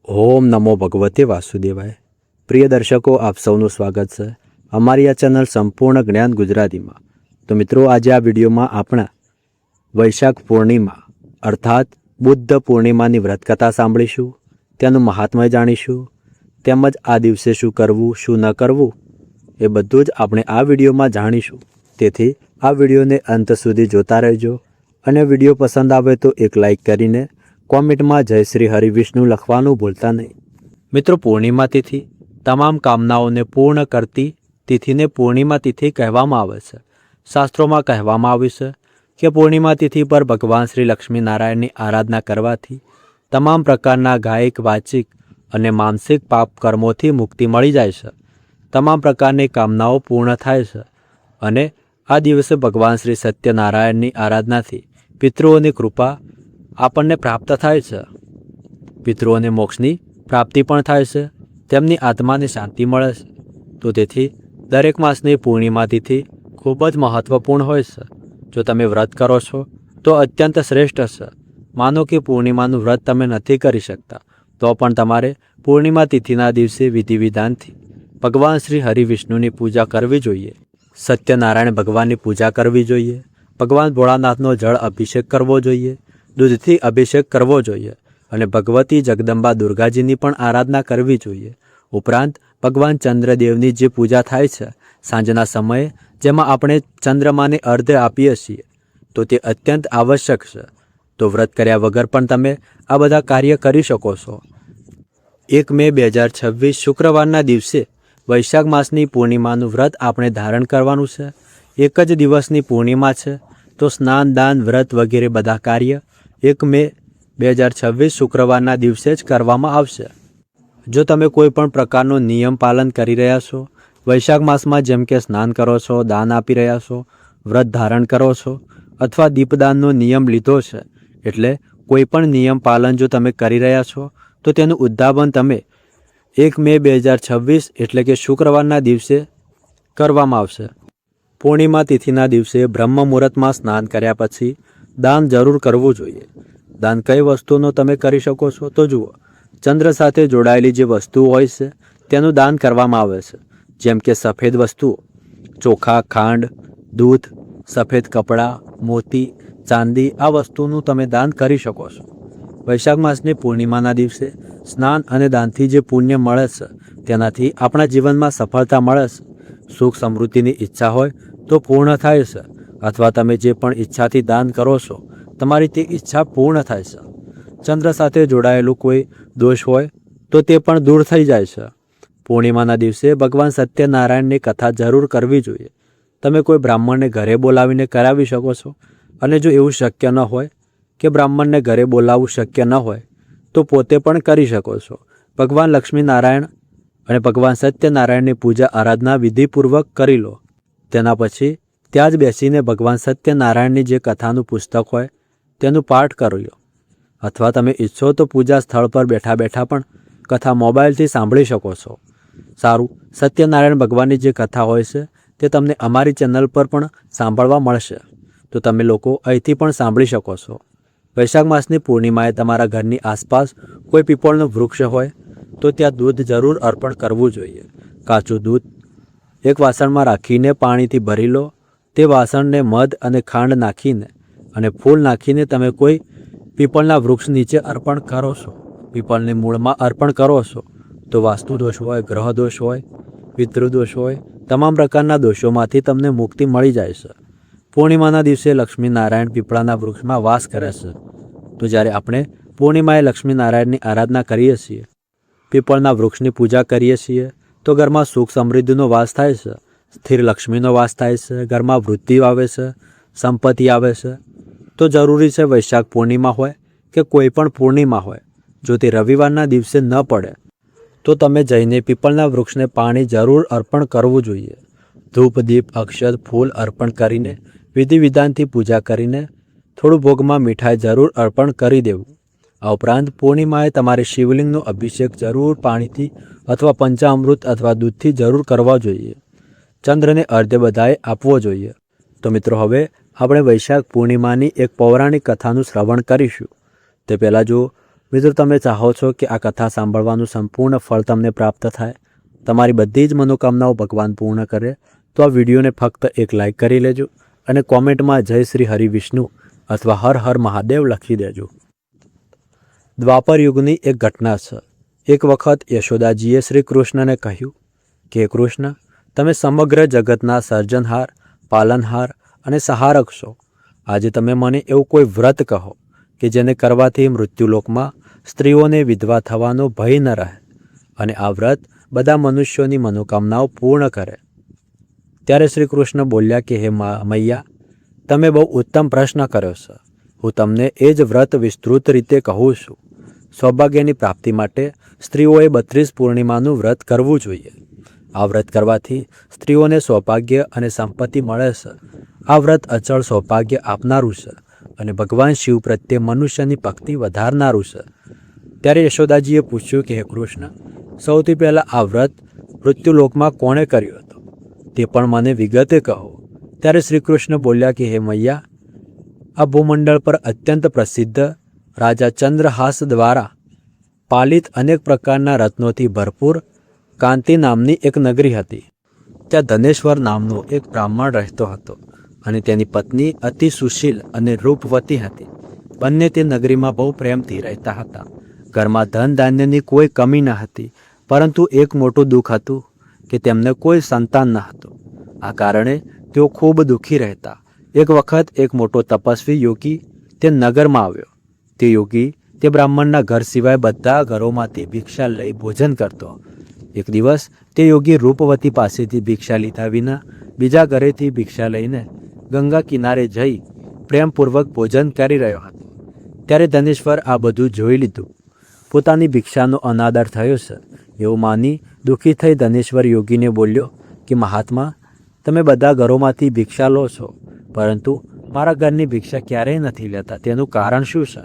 ઓમ નમો ભગવતે વાસુદેવાય। પ્રિય દર્શકો, આપ સૌનું સ્વાગત છે અમારી આ ચેનલ સંપૂર્ણ જ્ઞાન ગુજરાતીમાં। તો મિત્રો, આજે આ વિડીયોમાં આપણા વૈશાખ પૂર્ણિમા અર્થાત બુદ્ધ પૂર્ણિમાની વ્રતકથા સાંભળીશું, તેનું મહાત્મ્ય જાણીશું, તેમજ આ દિવસે શું કરવું શું ન કરવું એ બધું જ આપણે આ વિડીયોમાં જાણીશું। તેથી આ વિડીયોને અંત સુધી જોતા રહેજો અને વિડીયો પસંદ આવે તો એક લાઈક કરીને કોમેન્ટમાં જય શ્રી હરિવિષ્ણુ લખવાનું ભૂલતા નહીં। મિત્રો, પૂર્ણિમા તિથિ તમામ કામનાઓને પૂર્ણ કરતી તિથિને પૂર્ણિમા તિથિ કહેવામાં આવે છે। શાસ્ત્રોમાં કહેવામાં આવ્યું છે કે પૂર્ણિમા તિથિ પર ભગવાન શ્રી લક્ષ્મીનારાયણની આરાધના કરવાથી તમામ પ્રકારના કાયિક, વાચિક અને માનસિક પાપ કર્મોથી મુક્તિ મળી જાય છે, તમામ પ્રકારની કામનાઓ પૂર્ણ થાય છે અને આ દિવસે ભગવાન શ્રી સત્યનારાયણની આરાધનાથી પિતૃઓની કૃપા આપણને પ્રાપ્ત થાય છે। પિતૃઓને મોક્ષની પ્રાપ્તિ પણ થાય છે, તેમની આત્માને શાંતિ મળે છે। તો તેથી દરેક માસની પૂર્ણિમા તિથિ ખૂબ જ મહત્વપૂર્ણ હોય છે। જો તમે વ્રત કરો છો તો અત્યંત શ્રેષ્ઠ છે। માનો કે પૂર્ણિમાનું વ્રત તમે નથી કરી શકતા તો પણ તમારે પૂર્ણિમા તિથિના દિવસે વિધિ વિધાનથી ભગવાન શ્રી હરિવિષ્ણુની પૂજા કરવી જોઈએ। સત્યનારાયણ ભગવાનની પૂજા કરવી જોઈએ। ભગવાન ભોળાનાથનો જળ અભિષેક કરવો જોઈએ, દૂધથી અભિષેક કરવો જોઈએ અને ભગવતી જગદંબા દુર્ગાજીની પણ આરાધના કરવી જોઈએ। ઉપરાંત ભગવાન ચંદ્રદેવની જે પૂજા થાય છે સાંજના સમયે, જેમાં આપણે ચંદ્રમાને અર્ધ્ય આપીએ છીએ, તો તે અત્યંત આવશ્યક છે। તો વ્રત કર્યા વગર પણ તમે આ બધા કાર્ય કરી શકો છો। 1 મે 2026 શુક્રવારના દિવસે વૈશાખ માસની પૂર્ણિમાનું વ્રત આપણે ધારણ કરવાનું છે। એક જ દિવસની પૂર્ણિમા છે તો સ્નાન, દાન, વ્રત વગેરે બધા કાર્ય 1 મે 2026 શુક્રવારના દિવસે જ કરવામાં આવશે। જો તમે કોઈ પણ પ્રકારનો નિયમ પાલન કરી રહ્યા છો વૈશાખ માસમાં, જેમ કે સ્નાન કરો છો, દાન આપી રહ્યા છો, વ્રત ધારણ કરો છો અથવા દીપદાનનો નિયમ લીધો છે, એટલે કોઈ પણ નિયમ પાલન જો તમે કરી રહ્યા છો તો તેનું ઉદ્યાપન તમે 1 મે 2026 એટલે કે શુક્રવારના દિવસે કરવામાં આવશે। પૂર્ણિમા તિથિના દિવસે બ્રહ્મ મુહૂર્તમાં સ્નાન કર્યા પછી દાન જરૂર કરવું જોઈએ। દાન કઈ વસ્તુનો તમે કરી શકો છો? તો જુઓ, ચંદ્ર સાથે જોડાયેલી જે વસ્તુઓ હોય છે તેનું દાન કરવામાં આવે છે, જેમ કે સફેદ વસ્તુઓ, ચોખા, ખાંડ, દૂધ, સફેદ કપડાં, મોતી, ચાંદી, આ વસ્તુનું તમે દાન કરી શકો છો। વૈશાખ માસની પૂર્ણિમાના દિવસે સ્નાન અને દાનથી જે પુણ્ય મળે છે તેનાથી આપણા જીવનમાં સફળતા મળે છે। સુખ સમૃદ્ધિની ઈચ્છા હોય તો પૂર્ણ થાય છે, અથવા તમે જે પણ ઈચ્છાથી દાન કરો છો તમારી તે ઈચ્છા પૂર્ણ થાય છે। ચંદ્ર સાથે જોડાયેલું કોઈ દોષ હોય તો તે પણ દૂર થઈ જાય છે। પૂર્ણિમાના દિવસે ભગવાન સત્યનારાયણની કથા જરૂર કરવી જોઈએ। તમે કોઈ બ્રાહ્મણને ઘરે બોલાવીને કરાવી શકો છો, અને જો એવું શક્ય ન હોય કે બ્રાહ્મણને ઘરે બોલાવવું શક્ય ન હોય તો પોતે પણ કરી શકો છો। ભગવાન લક્ષ્મીનારાયણ અને ભગવાન સત્યનારાયણની પૂજા આરાધના વિધિપૂર્વક કરી લો। તેના પછી ત્યાં જ બેસીને ભગવાન સત્યનારાયણની જે કથાનું પુસ્તક હોય તેનું પાઠ કરી લો, અથવા તમે ઈચ્છો તો પૂજા સ્થળ પર બેઠા બેઠા પણ કથા મોબાઈલથી સાંભળી શકો છો। સારું, સત્યનારાયણ ભગવાનની જે કથા હોય છે તે તમને અમારી ચેનલ પર પણ સાંભળવા મળશે, તો તમે લોકો અહીંથી પણ સાંભળી શકો છો। વૈશાખ માસની પૂર્ણિમાએ તમારા ઘરની આસપાસ કોઈ પીપળનું વૃક્ષ હોય તો ત્યાં દૂધ જરૂર અર્પણ કરવું જોઈએ। કાચું દૂધ એક વાસણમાં રાખીને પાણીથી ભરી લો। તે વાસણને મધ અને ખાંડ નાખીને અને ફૂલ નાખીને તમે કોઈ પીપળના વૃક્ષ નીચે અર્પણ કરો છો। પીપળને મૂળમાં અર્પણ કરો છો તો વાસ્તુ દોષ હોય, ગ્રહ દોષ હોય, પિતૃદોષ હોય, તમામ પ્રકારના દોષોમાંથી તમને મુક્તિ મળી જાય છે। પૂર્ણિમાના દિવસે લક્ષ્મીનારાયણ પીપળાના વૃક્ષમાં વાસ કરે છે, તો જ્યારે આપણે પૂર્ણિમાએ લક્ષ્મીનારાયણની આરાધના કરીએ છીએ, પીપળના વૃક્ષની પૂજા કરીએ છીએ, તો ઘરમાં સુખ સમૃદ્ધિનો વાસ થાય છે, સ્થિર લક્ષ્મીનો વાસ થાય છે, ઘરમાં વૃદ્ધિ આવે છે, સંપત્તિ આવે છે। તો જરૂરી છે વૈશાખ પૂર્ણિમા હોય કે કોઈ પણ પૂર્ણિમા હોય, જો તે રવિવારના દિવસે ન પડે તો તમે જઈને પીપળના વૃક્ષને પાણી જરૂર અર્પણ કરવું જોઈએ। ધૂપ, દીપ, અક્ષત, ફૂલ અર્પણ કરીને વિધિ વિધાનથી પૂજા કરીને થોડું ભોગમાં મીઠાઈ જરૂર અર્પણ કરી દેવું। આ ઉપરાંત પૂર્ણિમાએ તમારે શિવલિંગનો અભિષેક જરૂર પાણીથી અથવા પંચામૃત અથવા દૂધથી જરૂર કરવા જોઈએ। ચંદ્રને અર્ધ્ય બધાએ આપવો જોઈએ। તો મિત્રો, હવે આપણે વૈશાખ પૂર્ણિમાની એક પૌરાણિક કથાનું શ્રવણ કરીશું। તે પહેલાં જો મિત્રો, તમે ચાહો છો કે આ કથા સાંભળવાનું સંપૂર્ણ ફળ તમને પ્રાપ્ત થાય, તમારી બધી જ મનોકામનાઓ ભગવાન પૂર્ણ કરે, તો આ વિડીયોને ફક્ત એક લાઈક કરી લેજો અને કોમેન્ટમાં જય શ્રી હરિ વિષ્ણુ અથવા હર હર મહાદેવ લખી દેજો. દ્વાપર યુગની એક ઘટના છે. એક વખત યશોદાજીએ શ્રી કૃષ્ણને કહ્યું કે કૃષ્ણ, તમે સમગ્ર જગતના સર્જનહાર, પાલનહાર અને સહારક છો. આજે તમે મને એવું કોઈ વ્રત કહો કે જેને કરવાથી મૃત્યુલોકમાં સ્ત્રીઓને વિધવા થવાનો ભય ન રહે અને આ વ્રત બધા મનુષ્યોની મનોકામનાઓ પૂર્ણ કરે. ત્યારે શ્રી કૃષ્ણ બોલ્યા કે હે મૈયા, તમે બહુ ઉત્તમ પ્રશ્ન કર્યો છે. હું તમને એ જ વ્રત વિસ્તૃત રીતે કહું છું. સૌભાગ્યની પ્રાપ્તિ માટે સ્ત્રીઓએ 32 પૂર્ણિમાનું વ્રત કરવું જોઈએ. આ વ્રત કરવાથી સ્ત્રીઓને સૌભાગ્ય અને સંપત્તિ મળે છે. આ વ્રત અચળ સૌભાગ્ય આપનારું છે અને ભગવાન શિવ પ્રત્યે મનુષ્યની ભક્તિ વધારનારું છે. ત્યારે યશોદાજીએ પૂછ્યું કે હે કૃષ્ણ, સૌથી પહેલાં આ વ્રત મૃત્યુલોકમાં કોણે કર્યું હતું તે પણ મને વિગતે કહો. ત્યારે શ્રી કૃષ્ણ બોલ્યા કે હે મૈયા, આ ભૂમંડળ પર અત્યંત પ્રસિદ્ધ રાજા ચંદ્રહાસ દ્વારા પાલિત અનેક પ્રકારના રત્નોથી ભરપૂર કાંતિ નામની એક નગરી હતી. ત્યાં ધનેશ્વર નામનો એક બ્રાહ્મણ રહેતો હતો અને તેની પત્ની અતિ સુશીલ અને રૂપવતી હતી. બંને તે નગરીમાં બહુ પ્રેમથી રહેતા હતા. ઘરમાં ધન ધાન્યની કોઈ કમી ન હતી, પરંતુ એક મોટું દુઃખ હતું કે તેમને કોઈ સંતાન ન હતું. આ કારણે તેઓ ખૂબ દુઃખી રહેતા. એક વખત એક મોટો તપસ્વી યોગી તે નગરમાં આવ્યો. તે યોગી તે બ્રાહ્મણના ઘર સિવાય બધા ઘરોમાંથી ભિક્ષા લઈ ભોજન કરતો. એક દિવસ તે યોગી રૂપવતી પાસેથી ભિક્ષા લીધા વિના બીજા ઘરેથી ભિક્ષા લઈને ગંગા કિનારે જઈ પ્રેમપૂર્વક ભોજન કરી રહ્યો હતો. ત્યારે ધનેશ્વર આ બધું જોઈ લીધું. પોતાની ભિક્ષાનો અનાદર થયો છે એવું માની દુઃખી થઈ ધનેશ્વર યોગીને બોલ્યો કે મહાત્મા, તમે બધા ઘરોમાંથી ભિક્ષા લો છો, પરંતુ મારા ઘરની ભિક્ષા ક્યારેય નથી લેતા, તેનું કારણ શું છે?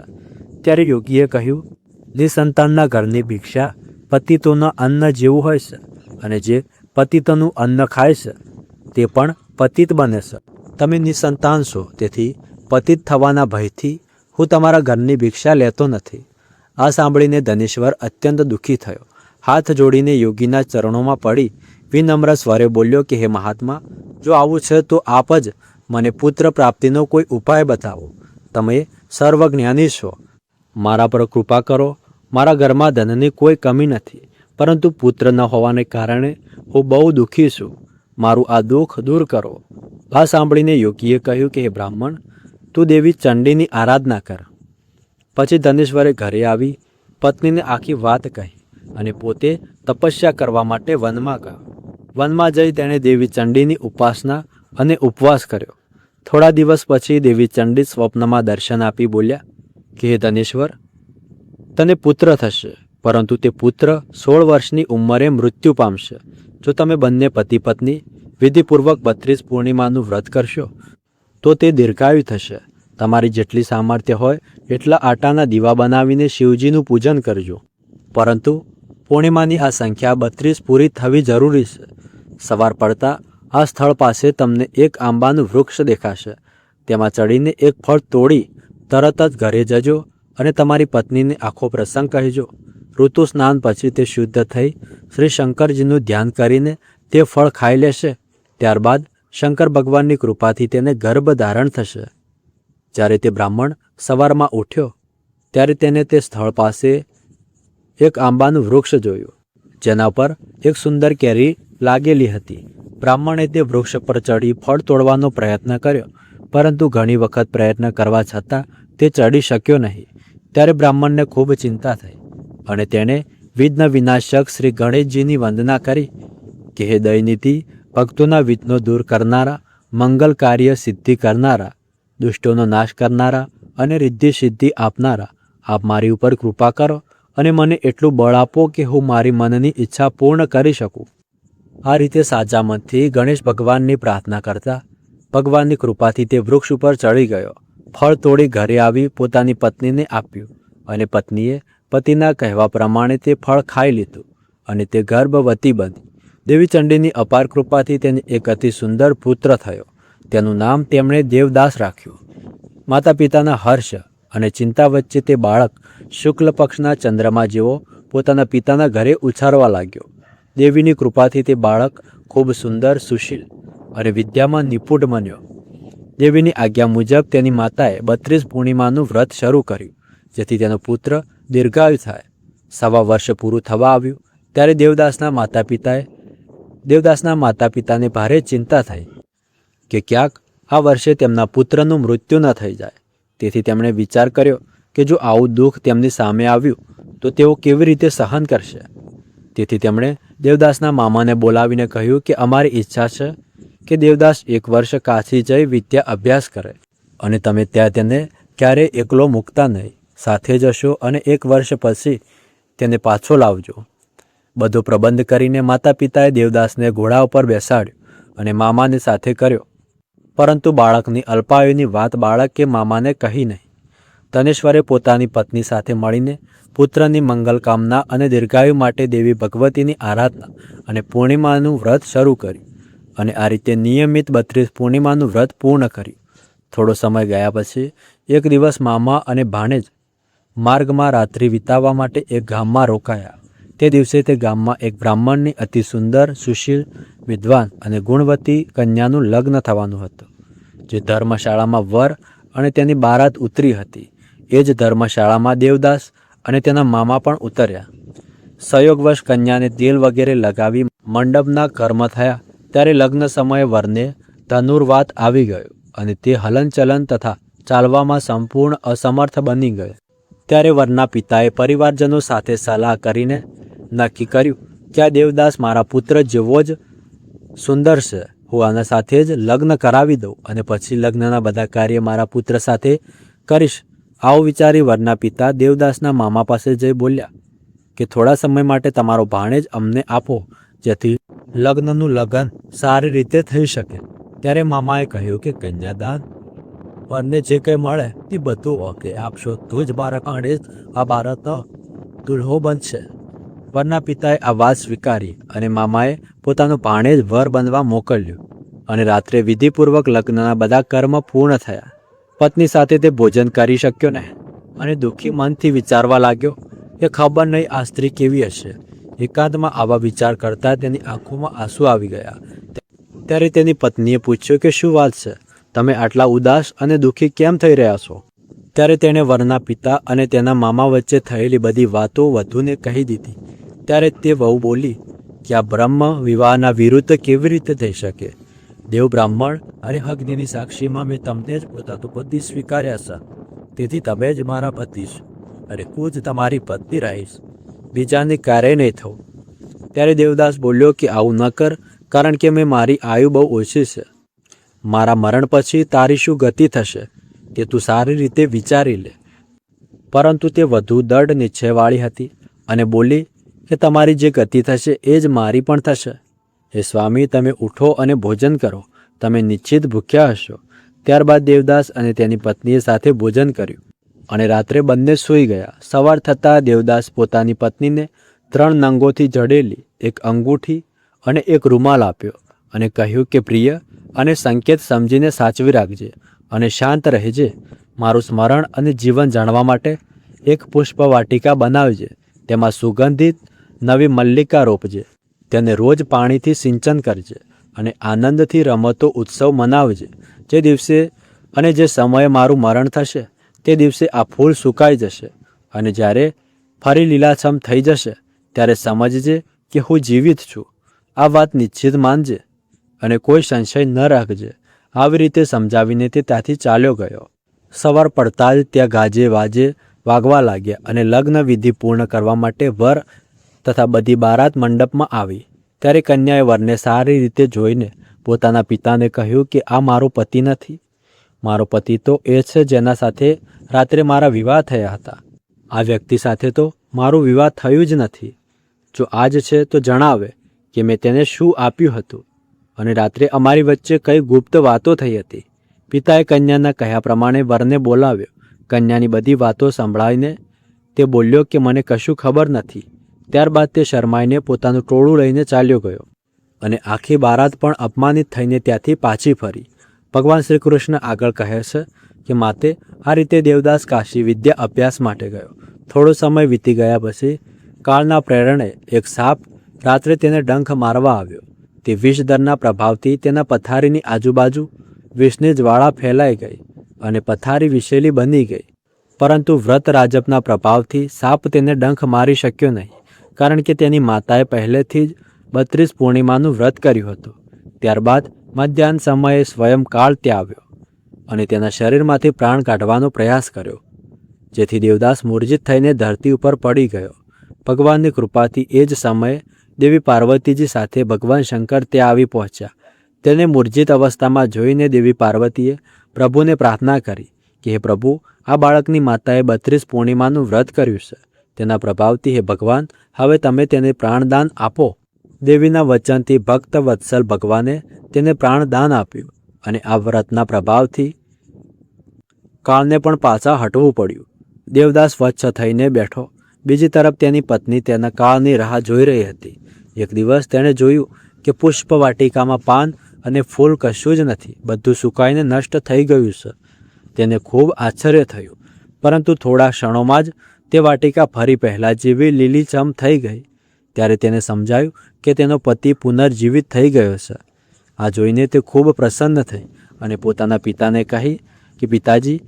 ત્યારે યોગીએ કહ્યું, નિસંતાનના ઘરની ભિક્ષા પતિતોના અન્ન જેવું હોય છે અને જે પતિતોનું અન્ન ખાય છે તે પણ પતિત બને છે. તમે નિસંતાન છો, તેથી પતિત થવાના ભયથી હું તમારા ઘરની ભિક્ષા લેતો નથી. આ સાંભળીને ધનેશ્વર અત્યંત દુઃખી થયો. હાથ જોડીને યોગીના ચરણોમાં પડી વિનમ્ર સ્વરે બોલ્યો કે હે મહાત્મા, જો આવું છે તો આપ જ મને પુત્ર પ્રાપ્તિનો કોઈ ઉપાય બતાવો. તમે સર્વજ્ઞાની છો, મારા પર કૃપા કરો. મારા ઘરમાં ધનની કોઈ કમી નથી, પરંતુ પુત્ર ન હોવાને કારણે હું બહુ દુઃખી છું. મારું આ દુઃખ દૂર કરો. આ સાંભળીને યોગીએ કહ્યું કે હે બ્રાહ્મણ, તું દેવી ચંડીની આરાધના કર. પછી ધનેશ્વરે ઘરે આવી પત્નીને આખી વાત કહી અને પોતે તપસ્યા કરવા માટે વનમાં ગયો. વનમાં જઈ તેણે દેવી ચંડીની ઉપાસના અને ઉપવાસ કર્યો. થોડા દિવસ પછી દેવી ચંડી સ્વપ્નમાં દર્શન આપી બોલ્યા કે હે ધનેશ્વર, તને પુત્ર થશે, પરંતુ તે પુત્ર 16 વર્ષની ઉંમરે મૃત્યુ પામશે. જો તમે બંને પતિ પત્ની વિધિપૂર્વક 32 પૂર્ણિમાનું વ્રત કરશો તો તે દીર્ઘાયુ થશે. તમારી જેટલી સામર્થ્ય હોય એટલા આટાના દીવા બનાવીને શિવજીનું પૂજન કરજો, પરંતુ પૂર્ણિમાની આ સંખ્યા 32 પૂરી થવી જરૂરી છે. સવાર પડતા આ સ્થળ પાસે તમને એક આંબાનું વૃક્ષ દેખાશે. તેમાં ચડીને એક ફળ તોડી તરત જ ઘરે જજો અને તમારી પત્નીને આખો પ્રસંગ કહેજો. ઋતુ સ્નાન પછી તે શુદ્ધ થઈ શ્રી શંકરજીનું ધ્યાન કરીને તે ફળ ખાઈ લેશે. ત્યારબાદ શંકર ભગવાનની કૃપાથી તેને ગર્ભ ધારણ થશે. જ્યારે તે બ્રાહ્મણ સવારમાં ઉઠ્યો ત્યારે તેને તે સ્થળ પાસે એક આંબાનું વૃક્ષ જોયું, જેના પર એક સુંદર કેરી લાગેલી હતી. બ્રાહ્મણે તે વૃક્ષ પર ચડી ફળ તોડવાનો પ્રયત્ન કર્યો, પરંતુ ઘણી વખત પ્રયત્ન કરવા છતાં તે ચડી શક્યો નહીં. ત્યારે બ્રાહ્મણને ખૂબ ચિંતા થઈ અને તેણે વિઘ્ન વિનાશક શ્રી ગણેશજીની વંદના કરી કે હે દયનિધિ, ભક્તોના વિઘ્નો દૂર કરનારા, મંગલ કાર્ય સિદ્ધિ કરનારા, દુષ્ટોનો નાશ કરનારા અને રિદ્ધિ સિદ્ધિ આપનારા, આપ મારી ઉપર કૃપા કરો અને મને એટલું બળ આપો કે હું મારી મનની ઈચ્છા પૂર્ણ કરી શકું. આ રીતે સાચા મનથી ગણેશ ભગવાનની પ્રાર્થના કરતા ભગવાનની કૃપાથી તે વૃક્ષ ઉપર ચડી ગયો. ફળ તોડી ઘરે આવી પોતાની પત્નીને આપ્યું અને પત્નીએ પતિના કહેવા પ્રમાણે તે ફળ ખાઈ લીધું અને તે ગર્ભવતી બની. દેવી ચંડીની અપાર કૃપાથી તેને એક અતિ સુંદર પુત્ર થયો. તેનું નામ તેમણે દેવદાસ રાખ્યું. માતા પિતાના હર્ષ અને ચિંતા વચ્ચે તે બાળક શુક્લ પક્ષના ચંદ્રમા જેવો પોતાના પિતાના ઘરે ઉછારવા લાગ્યો. દેવીની કૃપાથી તે બાળક ખૂબ સુંદર, સુશીલ અને વિદ્યામાં નિપુણ બન્યો. દેવીની આજ્ઞા મુજબ તેની માતાએ 32 પૂર્ણિમાનું વ્રત શરૂ કર્યું, જેથી તેનો પુત્ર દીર્ઘાયુ થાય. 1.25 વર્ષ પૂરું થવા આવ્યું ત્યારે દેવદાસના માતા પિતાને ભારે ચિંતા થઈ કે ક્યાંક આ વર્ષે તેમના પુત્રનું મૃત્યુ ન થઈ જાય. તેથી તેમણે વિચાર કર્યો કે જો આવું દુઃખ તેમની સામે આવ્યું તો તેઓ કેવી રીતે સહન કરશે. તેથી તેમણે દેવદાસના મામાને બોલાવીને કહ્યું કે અમારી ઈચ્છા છે કે દેવદાસ 1 વર્ષ કાશી જઈ વિદ્યા અભ્યાસ કરે અને તમે ત્યાં તેને ક્યારેય એકલો મૂકતા નહીં, સાથે જશો અને 1 વર્ષ પછી તેને પાછો લાવજો. બધો પ્રબંધ કરીને માતા પિતાએ દેવદાસને ઘોડા ઉપર બેસાડ્યો અને મામાને સાથે કર્યો. પરંતુ બાળકની અલ્પાયુની વાત બાળકે મામાને કહી નહીં. ધનેશ્વરે પોતાની પત્ની સાથે મળીને પુત્રની મંગલ કામના અને દીર્ઘાયુ માટે દેવી ભગવતીની આરાધના અને પૂર્ણિમાનું વ્રત શરૂ કર્યું અને આ રીતે નિયમિત 32 પૂર્ણિમાનું વ્રત પૂર્ણ કર્યું. થોડો સમય ગયા પછી એક દિવસ મામા અને ભાણેજ માર્ગમાં રાત્રિ વિતાવવા માટે એક ગામમાં રોકાયા. તે દિવસે તે ગામમાં એક બ્રાહ્મણની અતિ સુંદર, સુશીલ, વિદ્વાન અને ગુણવતી કન્યાનું લગ્ન થવાનું હતું, જે ધર્મશાળામાં વર અને તેની બારાત ઉતરી હતી. એ જ ધર્મશાળામાં દેવદાસ અને તેના મામા પણ ઉતર્યા. સંયોગવશ કન્યાને તેલ વગેરે લગાવી મંડપના કર્મ થયા ત્યારે લગ્ન સમયે વરને ધનુર્વાત આવી ગયો અને તે હલનચલન તથા ચાલવામાં સંપૂર્ણ અસમર્થ બની ગયો. ત્યારે વરના પિતાએ પરિવારજનો સાથે સલાહ કરીને નક્કી કર્યું કે આ દેવદાસ મારા પુત્ર જેવો જ સુંદર છે, હું આના સાથે જ લગ્ન કરાવી દઉં અને પછી લગ્નના બધા કાર્ય મારા પુત્ર સાથે કરીશ. આવું વિચારી વરના પિતા દેવદાસના મામા પાસે જઈ બોલ્યા કે થોડા સમય માટે તમારો ભાણેજ અમને આપો, જેથી લગ્નનું લગ્ન સારી રીતે થઈ શકે. ત્યારે મામાએ કહ્યું કે કન્યાદાન, વરને જે કંઈ મળે તે બધું ઓકે આપશો તો જ મારા ભાણેજ આ બાળકનો દુલ્હો બનશે. વરના પિતાએ આ વાત સ્વીકારી અને મામાએ પોતાનો ભાણેજ વર બનવા મોકલ્યો અને રાત્રે વિધિપૂર્વક લગ્નના બધા કર્મ પૂર્ણ થયા. પત્ની સાથે તે ભોજન કરી શક્યો નહીં અને દુઃખી મનથી વિચારવા લાગ્યો કે ખબર નહીં આ સ્ત્રી કેવી હશે. એકાંતમાં આવા વિચાર કરતાં તેની આંખોમાં આંસુ આવી ગયા. ત્યારે તેની પત્નીએ પૂછ્યું કે શું વાત છે, તમે આટલા ઉદાસ અને દુઃખી કેમ થઈ રહ્યા છો? ત્યારે તેણે વરના પિતા અને તેના મામા વચ્ચે થયેલી બધી વાતો વધુને કહી દીધી. ત્યારે તે વહુ બોલી કે આ બ્રહ્મ વિવાહના વિરુદ્ધ કેવી રીતે થઈ શકે? દેવ બ્રાહ્મણ અને અગ્નિની સાક્ષીમાં મેં તમને જ પોતાનો પતિ સ્વીકાર્યા છે, તેથી તમે જ મારા પતિ છો અને હું જ તમારી પત્ની રહીશ, બીજાને ક્યારેય નહીં થવું. ત્યારે દેવદાસ બોલ્યો કે આવું ન કર, કારણ કે મારી આયુ બહુ ઓછી છે. મારા મરણ પછી તારી શું ગતિ થશે તે તું સારી રીતે વિચારી લે. પરંતુ તે વધુ દૃઢ નિશ્ચયવાળી હતી અને બોલી કે તમારી જે ગતિ થશે એ જ મારી પણ થશે. હે સ્વામી, તમે ઉઠો અને ભોજન કરો, તમે નિશ્ચિત ભૂખ્યા હશો. ત્યારબાદ દેવદાસ અને તેની પત્નીએ સાથે ભોજન કર્યું અને રાત્રે બંને સૂઈ ગયા. સવાર થતાં દેવદાસ પોતાની પત્નીને 3 નંગોથી જડેલી એક અંગૂઠી અને એક રૂમાલ આપ્યો અને કહ્યું કે પ્રિય અને સંકેત સમજીને સાચવી રાખજે અને શાંત રહેજે. મારું સ્મરણ અને જીવન જાણવા માટે એક પુષ્પ વાટિકા બનાવજે, તેમાં સુગંધિત નવી મલ્લિકા રોપજે, તેને રોજ પાણીથી સિંચન કરજે અને આનંદથી રમતો ઉત્સવ મનાવજે. જે દિવસે અને જે સમયે મારું મરણ થશે તે દિવસે આ ફૂલ સુકાઈ જશે અને જ્યારે ફરી લીલાછમ થઈ જશે ત્યારે સમજજે કે હું જીવિત છું. આ વાત નિશ્ચિત માનજે અને કોઈ સંશય ન રાખજે. આવી રીતે સમજાવીને તે ત્યાંથી ચાલ્યો ગયો. સવાર પડતાં જ ત્યાં ગાજે વાજે વાગવા લાગ્યા અને લગ્ન વિધિ પૂર્ણ કરવા માટે વર તથા બધી બારાત મંડપમાં આવી. ત્યારે કન્યાએ વરને સારી રીતે જોઈને પોતાના પિતાને કહ્યું કે આ મારો પતિ નથી. મારો પતિ તો એ છે જેના સાથે રાત્રે મારા વિવાહ થયા હતા. આ વ્યક્તિ સાથે તો મારું વિવાહ થયું જ નથી. જો આજ છે તો જણાવે કે મેં તેને શું આપ્યું હતું અને રાત્રે અમારી વચ્ચે કઈ ગુપ્ત વાતો થઈ હતી. પિતાએ કન્યાના કહ્યા પ્રમાણે વરને બોલાવ્યો. કન્યાની બધી વાતો સંભળાવીને તે બોલ્યો કે મને કશું ખબર નથી. ત્યારબાદ તે શરમાઈને પોતાનું ટોળું લઈને ચાલ્યો ગયો અને આખી બારાત પણ અપમાનિત થઈને ત્યાંથી પાછી ફરી. ભગવાન શ્રી કૃષ્ણ આગળ કહે છે કે માતે આ રીતે દેવદાસ કાશી વિદ્યા અભ્યાસ માટે ગયો. થોડો સમય વીતી ગયા પછી કાળના પ્રેરણે એક સાપ રાત્રે તેને ડંખ મારવા આવ્યો. તે વિષદરના પ્રભાવથી તેના પથારીની આજુબાજુ વિષની જ્વાળા ફેલાઈ ગઈ અને પથારી વિષેલી બની ગઈ. પરંતુ વ્રત રાજપના પ્રભાવથી સાપ તેને ડંખ મારી શક્યો નહીં, કારણ કે તેની માતાએ પહેલેથી જ 32 પૂર્ણિમાનું વ્રત કર્યું હતું. ત્યારબાદ મધ્યાહન સમયે સ્વયં કાળ ત્યાં આવ્યો અને તેના શરીરમાંથી પ્રાણ કાઢવાનો પ્રયાસ કર્યો, જેથી દેવદાસ મૂર્છિત થઈને ધરતી ઉપર પડી ગયો. ભગવાનની કૃપાથી એ જ સમયે દેવી પાર્વતીજી સાથે ભગવાન શંકર ત્યાં આવી પહોંચ્યા. તેને મૂર્છિત અવસ્થામાં જોઈને દેવી પાર્વતીએ પ્રભુને પ્રાર્થના કરી કે હે પ્રભુ, આ બાળકની માતાએ 32 પૂર્ણિમાનું વ્રત કર્યું છે. તેના પ્રભાવથી હે ભગવાન, હવે તમે તેને પ્રાણદાન આપો. દેવીના વચનથી ભક્ત વત્સલ ભગવાને તેને પ્રાણદાન આપ્યું અને આ વ્રતના પ્રભાવથી કાળને પણ પાછા હટવું પડ્યું. દેવદાસ સ્વચ્છ થઈને બેઠો. બીજી તરફ તેની પત્ની તેના કાળની રાહ જોઈ રહી હતી. એક દિવસ તેણે જોયું કે પુષ્પ વાટિકામાં પાન અને ફૂલ કશું જ નથી, બધું સુકાઈને નષ્ટ થઈ ગયું છે. તેને ખૂબ આશ્ચર્ય થયું, પરંતુ થોડા ક્ષણોમાં જ તે વાટિકા ફરી પહેલાં જેવી લીલીછમ થઈ ગઈ. ત્યારે તેને સમજાયું કે તેનો પતિ પુનર્જીવિત થઈ ગયો છે. આ જોઈને તે ખૂબ પ્રસન્ન થઈ અને પોતાના પિતાને કહી કે પિતાજી,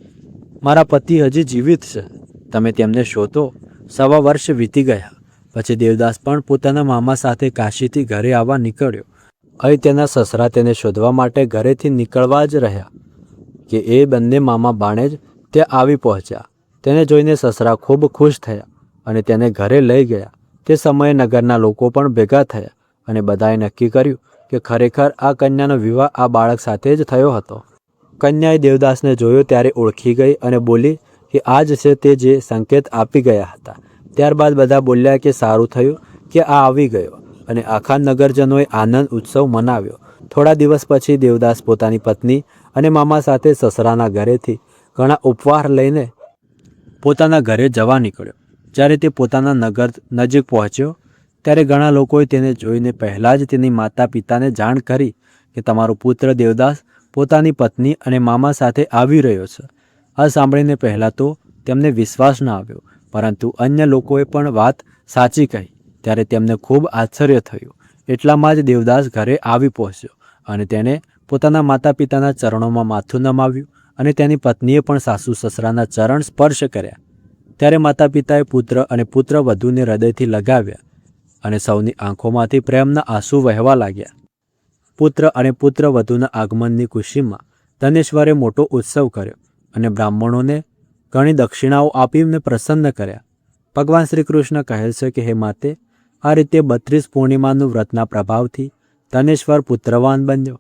મારા પતિ હજી જીવિત છે, તમે તેમને શોધો. 1.25 વર્ષ વીતી ગયા. પછી દેવદાસ પણ પોતાના મામા સાથે કાશીથી ઘરે આવવા નીકળ્યો. અહીં તેના સસરા તેને શોધવા માટે ઘરેથી નીકળવા જ રહ્યા કે એ બંને મામા ભાણેજ ત્યાં આવી પહોંચ્યા. તેને જોઈને સસરા ખૂબ ખુશ થયા અને તેને ઘરે લઈ ગયા. તે સમયે નગરના લોકો પણ ભેગા થયા અને બધાએ નક્કી કર્યું કે ખરેખર આ કન્યાનો વિવાહ આ બાળક સાથે જ થયો હતો. કન્યાએ દેવદાસને જોયો ત્યારે ઓળખી ગઈ અને બોલી કે આ જ છે તે જે સંકેત આપી ગયા હતા. ત્યારબાદ બધા બોલ્યા કે સારું થયું કે આ આવી ગયો અને આખા નગરજનોએ આનંદ ઉત્સવ મનાવ્યો. થોડા દિવસ પછી દેવદાસ પોતાની પત્ની અને મામા સાથે સસરાના ઘરેથી ઘણા ઉપહાર લઈને પોતાના ઘરે જવા નીકળ્યો. જ્યારે તે પોતાના નગર નજીક પહોંચ્યો ત્યારે ઘણા લોકોએ તેને જોઈને પહેલાં જ તેની માતા પિતાને જાણ કરી કે તમારો પુત્ર દેવદાસ પોતાની પત્ની અને મામા સાથે આવી રહ્યો છે. આ સાંભળીને પહેલાં તો તેમને વિશ્વાસ ન આવ્યો, પરંતુ અન્ય લોકોએ પણ વાત સાચી કહી. ત્યારે તેમને ખૂબ આશ્ચર્ય થયું. એટલામાં જ દેવદાસ ઘરે આવી પહોંચ્યો અને તેણે પોતાના માતા પિતાના ચરણોમાં માથું નમાવ્યું અને તેની પત્નીએ પણ સાસુ સસરાના ચરણ સ્પર્શ કર્યા. ત્યારે માતા પિતાએ પુત્ર અને પુત્ર વધુને હૃદયથી લગાવ્યા અને સૌની આંખોમાંથી પ્રેમના આંસુ વહેવા લાગ્યા. પુત્ર અને પુત્ર વધુના આગમનની ખુશીમાં ધનેશ્વરે મોટો ઉત્સવ કર્યો અને બ્રાહ્મણોને ઘણી દક્ષિણાઓ આપીને પ્રસન્ન કર્યા. ભગવાન શ્રી કૃષ્ણ કહે છે કે હે માતે, આ રીતે 32 પૂર્ણિમાનું વ્રતના પ્રભાવથી ધનેશ્વર પુત્રવાન બન્યો.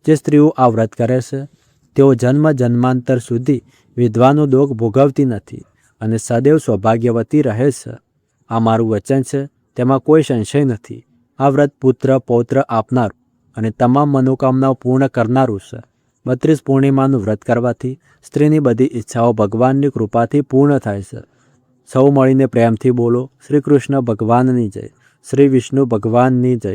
જે સ્ત્રીઓ આ વ્રત કરે છે તેઓ જન્મ જન્માંતર સુધી વિધવાનો દોગ ભોગવતી નથી અને સદૈવ સૌભાગ્યવતી રહે છે. આ મારું વચન છે, તેમાં કોઈ સંશય નથી. આ વ્રત પુત્ર પૌત્ર આપનારું અને તમામ મનોકામનાઓ પૂર્ણ કરનારું છે. 32 પૂર્ણિમાનું વ્રત કરવાથી સ્ત્રીની બધી ઈચ્છાઓ ભગવાનની કૃપાથી પૂર્ણ થાય છે. સૌ મળીને પ્રેમથી બોલો, શ્રી કૃષ્ણ ભગવાનની જય, શ્રી વિષ્ણુ ભગવાનની જય.